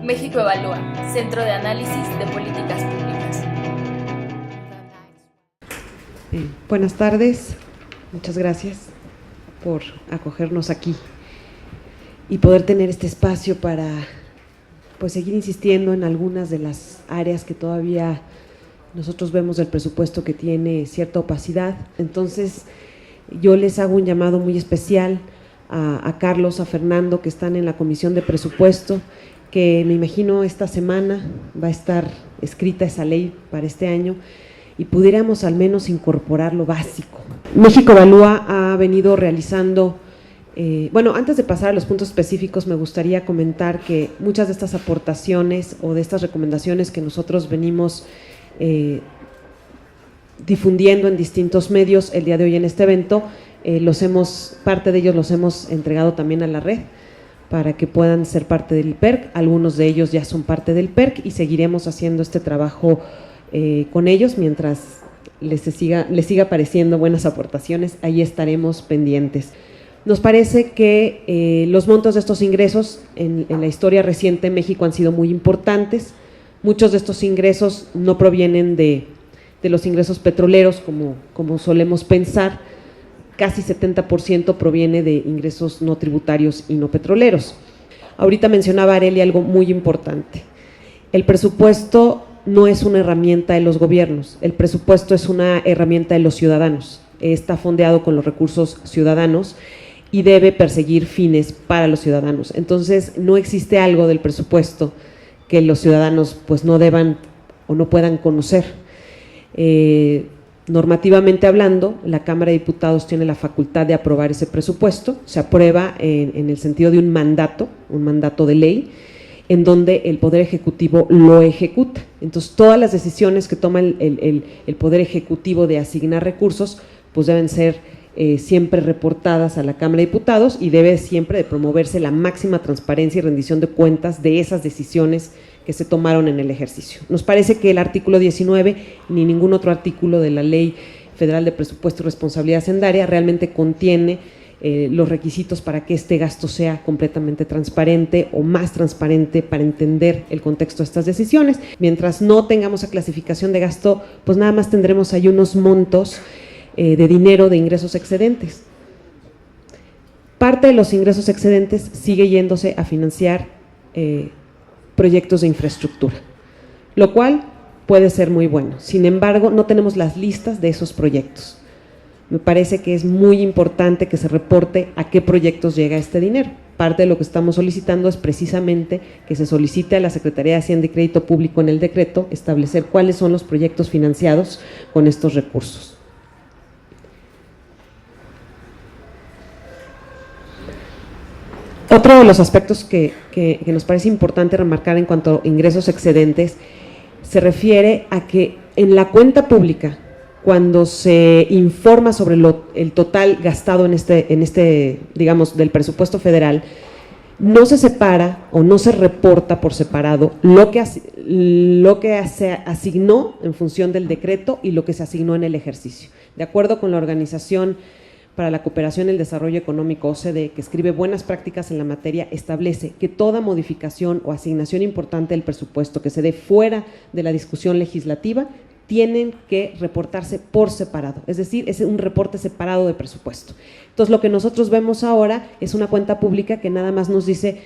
México Evalúa, Centro de Análisis de Políticas Públicas. Buenas tardes, muchas gracias por acogernos aquí y poder tener este espacio para seguir insistiendo en algunas de las áreas que todavía nosotros vemos del presupuesto que tiene cierta opacidad. Entonces, yo les hago un llamado muy especial a Carlos, a Fernando, que están en la Comisión de Presupuesto, que me imagino esta semana va a estar escrita esa ley para este año y pudiéramos al menos incorporar lo básico. México Evalúa ha venido realizando, antes de pasar a los puntos específicos, me gustaría comentar que muchas de estas aportaciones o de estas recomendaciones que nosotros venimos difundiendo en distintos medios el día de hoy en este evento, parte de ellos los hemos entregado también a la red para que puedan ser parte del PERC. Algunos de ellos ya son parte del PERC y seguiremos haciendo este trabajo con ellos mientras les siga apareciendo buenas aportaciones. Ahí estaremos pendientes. Nos parece que los montos de estos ingresos en la historia reciente de México han sido muy importantes. Muchos de estos ingresos no provienen de los ingresos petroleros como solemos pensar. Casi 70% proviene de ingresos no tributarios y no petroleros. Ahorita mencionaba Arely algo muy importante. El presupuesto no es una herramienta de los gobiernos, el presupuesto es una herramienta de los ciudadanos, está fondeado con los recursos ciudadanos y debe perseguir fines para los ciudadanos. Entonces, no existe algo del presupuesto que los ciudadanos no deban o no puedan conocer. Normativamente hablando, la Cámara de Diputados tiene la facultad de aprobar ese presupuesto, se aprueba en el sentido de un mandato de ley, en donde el Poder Ejecutivo lo ejecuta. Entonces, todas las decisiones que toma el Poder Ejecutivo de asignar recursos, deben ser siempre reportadas a la Cámara de Diputados y debe siempre de promoverse la máxima transparencia y rendición de cuentas de esas decisiones que se tomaron en el ejercicio. Nos parece que el artículo 19 ni ningún otro artículo de la Ley Federal de Presupuesto y Responsabilidad Hacendaria realmente contiene los requisitos para que este gasto sea completamente transparente o más transparente para entender el contexto de estas decisiones. Mientras no tengamos esa clasificación de gasto, nada más tendremos ahí unos montos de dinero de ingresos excedentes. Parte de los ingresos excedentes sigue yéndose a financiar proyectos de infraestructura, lo cual puede ser muy bueno. Sin embargo, no tenemos las listas de esos proyectos. Me parece que es muy importante que se reporte a qué proyectos llega este dinero. Parte de lo que estamos solicitando es precisamente que se solicite a la Secretaría de Hacienda y Crédito Público en el decreto establecer cuáles son los proyectos financiados con estos recursos. Otro de los aspectos que nos parece importante remarcar en cuanto a ingresos excedentes se refiere a que en la cuenta pública, cuando se informa sobre el total gastado en este, digamos, del presupuesto federal, no se separa o no se reporta por separado lo que se asignó en función del decreto y lo que se asignó en el ejercicio. De acuerdo con la Organización para la Cooperación y el Desarrollo Económico, OCDE, que escribe buenas prácticas en la materia, establece que toda modificación o asignación importante del presupuesto que se dé fuera de la discusión legislativa tienen que reportarse por separado, es decir, es un reporte separado de presupuesto. Entonces, lo que nosotros vemos ahora es una cuenta pública que nada más nos dice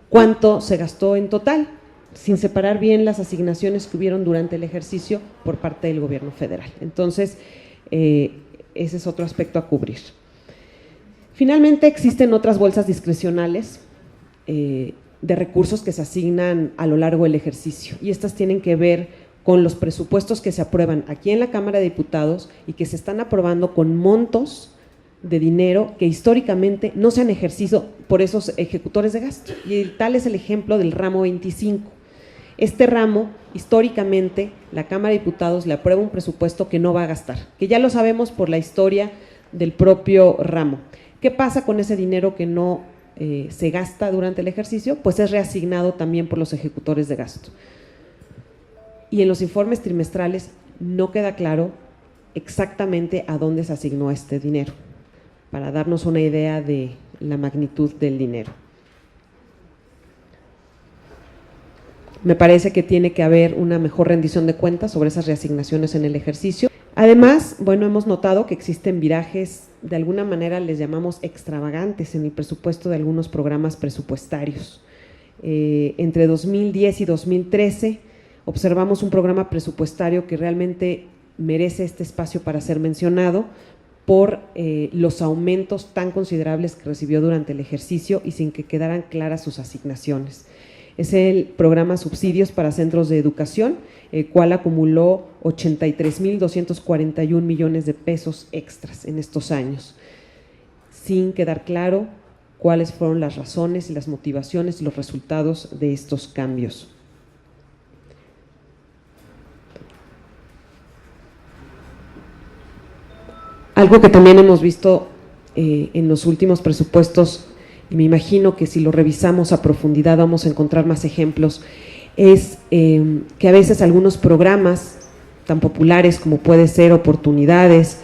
cuánto se gastó en total, sin separar bien las asignaciones que hubieron durante el ejercicio por parte del gobierno federal. Entonces, ese es otro aspecto a cubrir. Finalmente, existen otras bolsas discrecionales de recursos que se asignan a lo largo del ejercicio y estas tienen que ver con los presupuestos que se aprueban aquí en la Cámara de Diputados y que se están aprobando con montos de dinero que históricamente no se han ejercido por esos ejecutores de gasto. Y tal es el ejemplo del ramo 25. Este ramo, históricamente, la Cámara de Diputados le aprueba un presupuesto que no va a gastar, que ya lo sabemos por la historia del propio ramo. ¿Qué pasa con ese dinero que no se gasta durante el ejercicio? Pues es reasignado también por los ejecutores de gasto. Y en los informes trimestrales no queda claro exactamente a dónde se asignó este dinero, para darnos una idea de la magnitud del dinero. Me parece que tiene que haber una mejor rendición de cuentas sobre esas reasignaciones en el ejercicio. Además, bueno, hemos notado que existen virajes, de alguna manera les llamamos extravagantes en el presupuesto de algunos programas presupuestarios. Entre 2010 y 2013 observamos un programa presupuestario que realmente merece este espacio para ser mencionado por los aumentos tan considerables que recibió durante el ejercicio y sin que quedaran claras sus asignaciones. Es el programa Subsidios para Centros de Educación, el cual acumuló 83,241 millones de pesos extras en estos años, sin quedar claro cuáles fueron las razones y las motivaciones y los resultados de estos cambios. Algo que también hemos visto en los últimos presupuestos, y me imagino que si lo revisamos a profundidad vamos a encontrar más ejemplos, es que a veces algunos programas tan populares como puede ser Oportunidades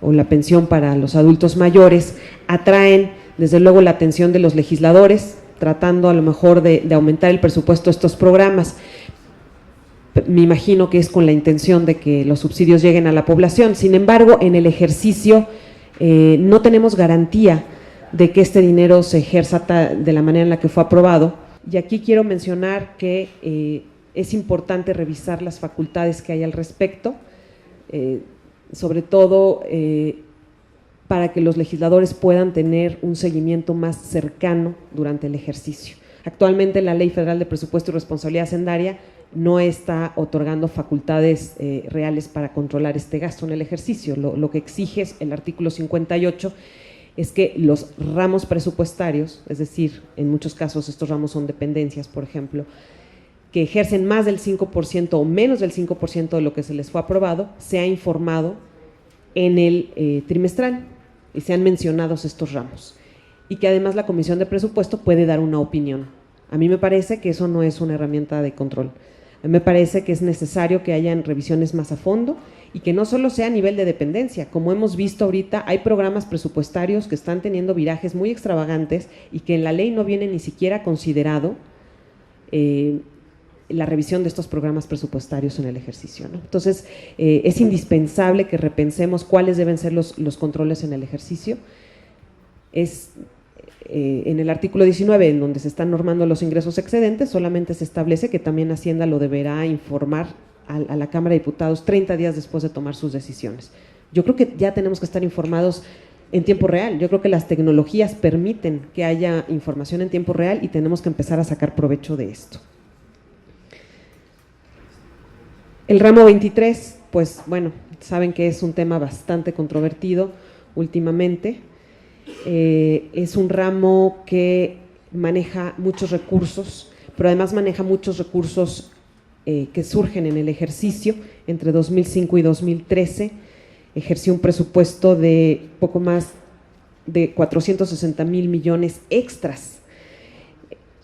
o la pensión para los adultos mayores atraen desde luego la atención de los legisladores, tratando a lo mejor de aumentar el presupuesto de estos programas. Me imagino que es con la intención de que los subsidios lleguen a la población. Sin embargo, en el ejercicio no tenemos garantía de que este dinero se ejerza de la manera en la que fue aprobado. Y aquí quiero mencionar que es importante revisar las facultades que hay al respecto, sobre todo para que los legisladores puedan tener un seguimiento más cercano durante el ejercicio. Actualmente la Ley Federal de Presupuesto y Responsabilidad Hacendaria no está otorgando facultades reales para controlar este gasto en el ejercicio. Lo que exige es el artículo 58, es que los ramos presupuestarios, es decir, en muchos casos estos ramos son dependencias, por ejemplo, que ejercen más del 5% o menos del 5% de lo que se les fue aprobado, sea informado en el trimestral y sean mencionados estos ramos. Y que además la Comisión de Presupuesto puede dar una opinión. A mí me parece que eso no es una herramienta de control. A mí me parece que es necesario que hayan revisiones más a fondo y que no solo sea a nivel de dependencia. Como hemos visto ahorita, hay programas presupuestarios que están teniendo virajes muy extravagantes y que en la ley no viene ni siquiera considerado la revisión de estos programas presupuestarios en el ejercicio, ¿no? Entonces, es indispensable que repensemos cuáles deben ser los controles en el ejercicio. En el artículo 19, en donde se están normando los ingresos excedentes, solamente se establece que también Hacienda lo deberá informar a la Cámara de Diputados 30 días después de tomar sus decisiones. Yo creo que ya tenemos que estar informados en tiempo real. Yo creo que las tecnologías permiten que haya información en tiempo real y tenemos que empezar a sacar provecho de esto. El ramo 23, pues bueno, saben que es un tema bastante controvertido últimamente. Es un ramo que maneja muchos recursos, pero además maneja muchos recursos que surgen en el ejercicio. Entre 2005 y 2013 ejerció un presupuesto de poco más de 460,000 millones extras.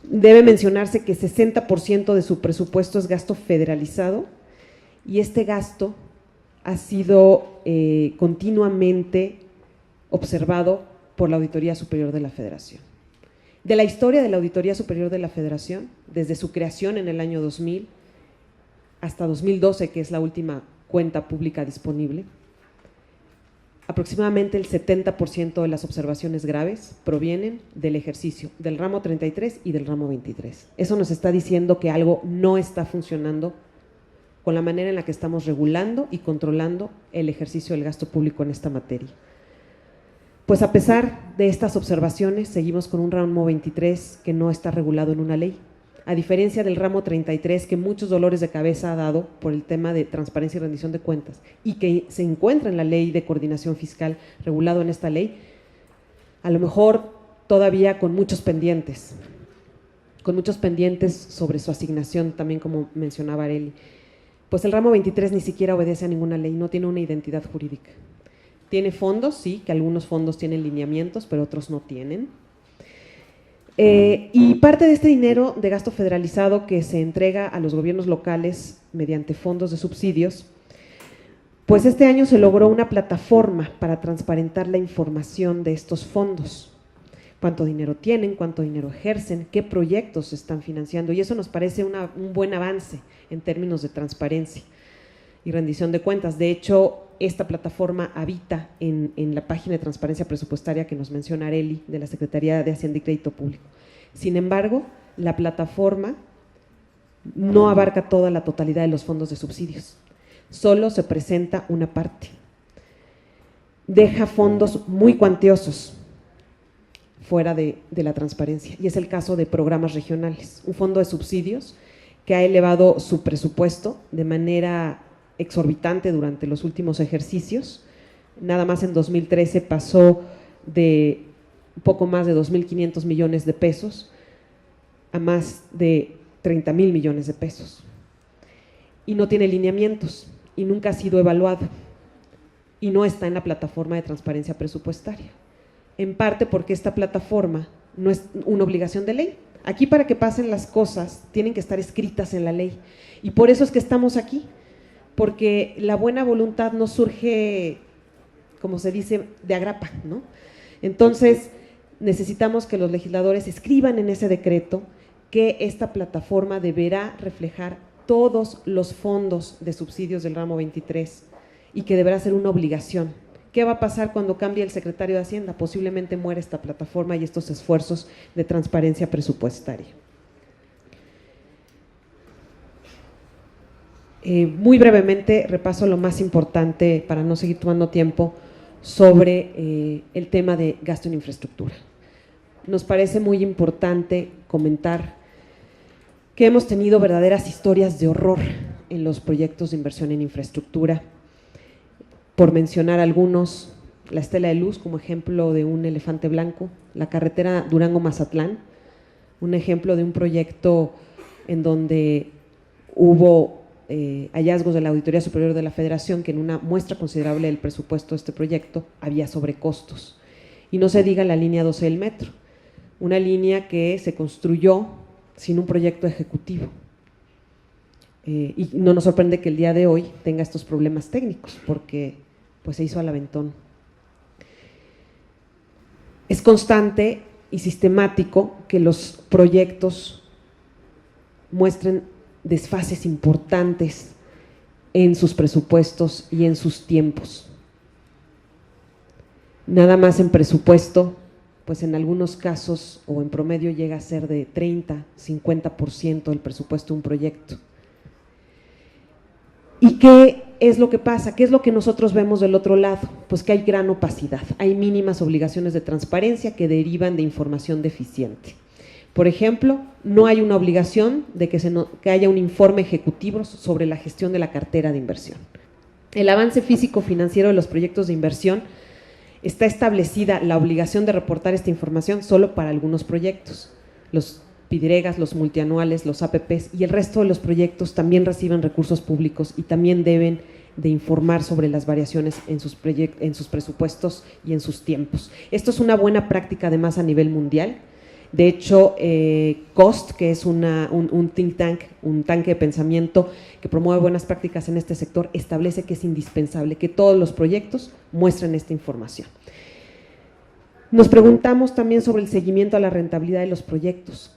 Debe mencionarse que 60% de su presupuesto es gasto federalizado y este gasto ha sido continuamente observado por la Auditoría Superior de la Federación. De la historia de la Auditoría Superior de la Federación, desde su creación en el año 2000 hasta 2012, que es la última cuenta pública disponible, aproximadamente el 70% de las observaciones graves provienen del ejercicio, del ramo 33 y del ramo 23. Eso nos está diciendo que algo no está funcionando con la manera en la que estamos regulando y controlando el ejercicio del gasto público en esta materia. Pues a pesar de estas observaciones, seguimos con un ramo 23 que no está regulado en una ley, a diferencia del ramo 33 que muchos dolores de cabeza ha dado por el tema de transparencia y rendición de cuentas y que se encuentra en la Ley de Coordinación Fiscal, regulado en esta ley, a lo mejor todavía con muchos pendientes sobre su asignación, también como mencionaba Arely. Pues el ramo 23 ni siquiera obedece a ninguna ley, no tiene una identidad jurídica. Tiene fondos, sí, que algunos fondos tienen lineamientos, pero otros no tienen. Y parte de este dinero de gasto federalizado que se entrega a los gobiernos locales mediante fondos de subsidios, pues este año se logró una plataforma para transparentar la información de estos fondos. cuánto dinero tienen, cuánto dinero ejercen, qué proyectos se están financiando, y eso nos parece un buen avance en términos de transparencia y rendición de cuentas. De hecho, esta plataforma habita en la página de transparencia presupuestaria que nos menciona Arely, de la Secretaría de Hacienda y Crédito Público. Sin embargo, la plataforma no abarca toda la totalidad de los fondos de subsidios, solo se presenta una parte. Deja fondos muy cuantiosos fuera de la transparencia, y es el caso de programas regionales, un fondo de subsidios que ha elevado su presupuesto de manera exorbitante durante los últimos ejercicios. Nada más en 2013 pasó de un poco más de 2.500 millones de pesos a más de 30.000 millones de pesos, y no tiene lineamientos y nunca ha sido evaluado y no está en la plataforma de transparencia presupuestaria, en parte porque esta plataforma no es una obligación de ley. Aquí, para que pasen las cosas, tienen que estar escritas en la ley, y por eso es que estamos aquí, porque la buena voluntad no surge, como se dice, de agrapa, ¿no? Entonces, necesitamos que los legisladores escriban en ese decreto que esta plataforma deberá reflejar todos los fondos de subsidios del ramo 23 y que deberá ser una obligación. ¿Qué va a pasar cuando cambie el secretario de Hacienda? Posiblemente muera esta plataforma y estos esfuerzos de transparencia presupuestaria. Muy brevemente repaso lo más importante para no seguir tomando tiempo sobre el tema de gasto en infraestructura. Nos parece muy importante comentar que hemos tenido verdaderas historias de horror en los proyectos de inversión en infraestructura. Por mencionar algunos, la Estela de Luz como ejemplo de un elefante blanco, la carretera Durango-Mazatlán, un ejemplo de un proyecto en donde hubo hallazgos de la Auditoría Superior de la Federación que en una muestra considerable del presupuesto de este proyecto había sobrecostos. Y no se diga la línea 12 del metro, una línea que se construyó sin un proyecto ejecutivo. Y no nos sorprende que el día de hoy tenga estos problemas técnicos, porque pues se hizo al aventón. Es constante y sistemático que los proyectos muestren desfases importantes en sus presupuestos y en sus tiempos. Nada más en presupuesto, pues en algunos casos o en promedio llega a ser de 30, 50% del presupuesto de un proyecto. ¿Y qué es lo que pasa? ¿Qué es lo que nosotros vemos del otro lado? Pues que hay gran opacidad, hay mínimas obligaciones de transparencia que derivan de información deficiente. Por ejemplo, no hay una obligación de que haya un informe ejecutivo sobre la gestión de la cartera de inversión. El avance físico-financiero de los proyectos de inversión, está establecida la obligación de reportar esta información solo para algunos proyectos. Los PIDREGAS, los multianuales, los APPs y el resto de los proyectos también reciben recursos públicos y también deben de informar sobre las variaciones en sus presupuestos y en sus tiempos. Esto es una buena práctica además a nivel mundial. De hecho, COST, que es un think tank, un tanque de pensamiento que promueve buenas prácticas en este sector, establece que es indispensable que todos los proyectos muestren esta información. Nos preguntamos también sobre el seguimiento a la rentabilidad de los proyectos.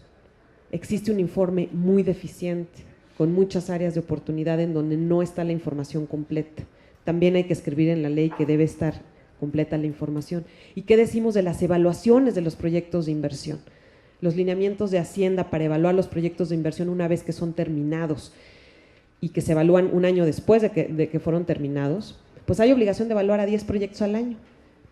Existe un informe muy deficiente, con muchas áreas de oportunidad en donde no está la información completa. También hay que escribir en la ley que debe estar completa la información. ¿Y qué decimos de las evaluaciones de los proyectos de inversión? Los lineamientos de Hacienda para evaluar los proyectos de inversión una vez que son terminados y que se evalúan un año después de que fueron terminados, pues hay obligación de evaluar a 10 proyectos al año,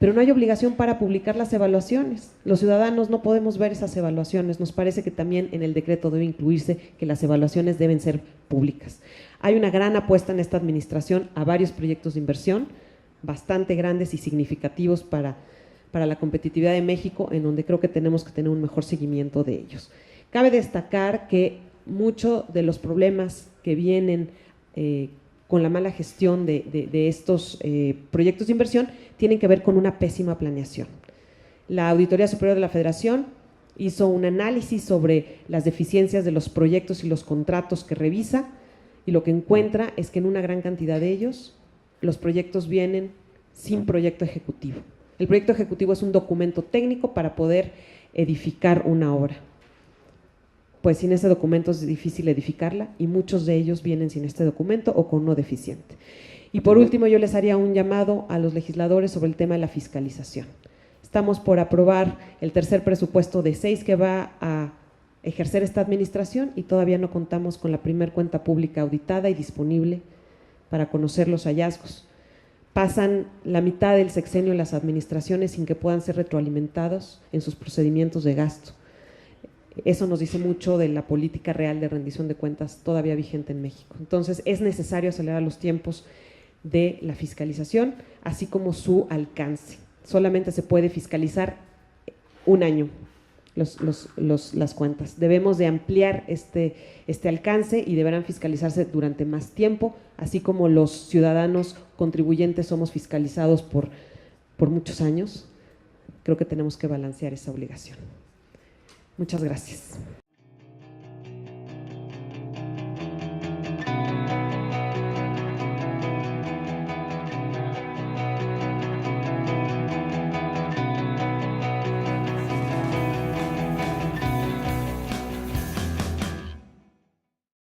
pero no hay obligación para publicar las evaluaciones. Los ciudadanos no podemos ver esas evaluaciones. Nos parece que también en el decreto debe incluirse que las evaluaciones deben ser públicas. Hay una gran apuesta en esta administración a varios proyectos de inversión, bastante grandes y significativos para la competitividad de México, en donde creo que tenemos que tener un mejor seguimiento de ellos. Cabe destacar que muchos de los problemas que vienen con la mala gestión de estos proyectos de inversión tienen que ver con una pésima planeación. La Auditoría Superior de la Federación hizo un análisis sobre las deficiencias de los proyectos y los contratos que revisa, y lo que encuentra es que en una gran cantidad de ellos los proyectos vienen sin proyecto ejecutivo. El proyecto ejecutivo es un documento técnico para poder edificar una obra. Pues sin ese documento es difícil edificarla y muchos de ellos vienen sin este documento o con uno deficiente. Y por último, yo les haría un llamado a los legisladores sobre el tema de la fiscalización. Estamos por aprobar el tercer presupuesto de 6 que va a ejercer esta administración y todavía no contamos con la primer cuenta pública auditada y disponible para conocer los hallazgos. Pasan la mitad del sexenio en las administraciones sin que puedan ser retroalimentados en sus procedimientos de gasto. Eso nos dice mucho de la política real de rendición de cuentas todavía vigente en México. Entonces, es necesario acelerar los tiempos de la fiscalización, así como su alcance. Solamente se puede fiscalizar un año las cuentas. Debemos de ampliar este alcance y deberán fiscalizarse durante más tiempo, así como los ciudadanos contribuyentes somos fiscalizados por muchos años. Creo que tenemos que balancear esa obligación. Muchas gracias.